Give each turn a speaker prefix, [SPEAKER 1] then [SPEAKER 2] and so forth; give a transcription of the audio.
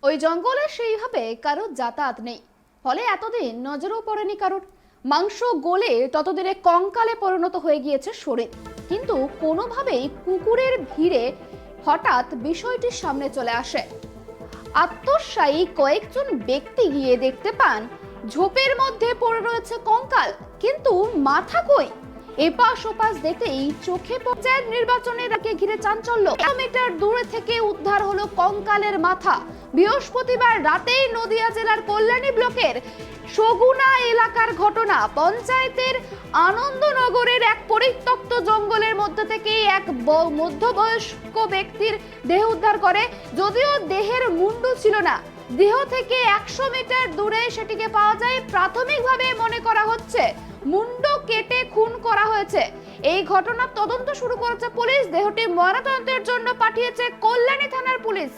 [SPEAKER 1] ওই জঙ্গলে সেইভাবে কারোর যাতায়াত নেই, ফলে এতদিন নজরেও পড়েনি কারোর। মাংস গলে ততদিনে কঙ্কালে পরিণত হয়ে গিয়েছে শরীর। কিন্তু কোনোভাবেই কুকুরের ভিড়ে হঠাৎ বিষয়টি সামনে চলে আসে। আত্মসায়ী কয়েকজন ব্যক্তি গিয়ে দেখতে পান ঝোপের মধ্যে পড়ে রয়েছে কঙ্কাল, কিন্তু মাথা কই। এপাশ ওপাশ দেখতেই চোখে পঞ্চায়েত নির্বাচনের আগে ঘিরে চাঞ্চল্য। কিলোমিটার দূরে থেকে উদ্ধার হলো কঙ্কালের মাথা। বৃহস্পতিবার রাতেই নদিয়া জেলার কল্যাণী ব্লকের সগুনা এলাকার ঘটনা। পঞ্চায়েতের আনন্দনগরের এক পরিত্যক্ত জঙ্গলের মধ্যে থেকে এক মধ্যবয়স্ক ব্যক্তির দেহ উদ্ধার করে। যদিও দেহের মুন্ডু ছিল না, দেহ থেকে 100 মিটার দূরে সেটিকে পাওয়া যায়। প্রাথমিকভাবে মনে করা হচ্ছে মুন্ডু কেটে খুন করা হয়েছে। এই ঘটনার তদন্ত শুরু করেছে পুলিশ। দেহটি ময়নাতদন্তের জন্য পাঠিয়েছে কল্যাণী থানার পুলিশ।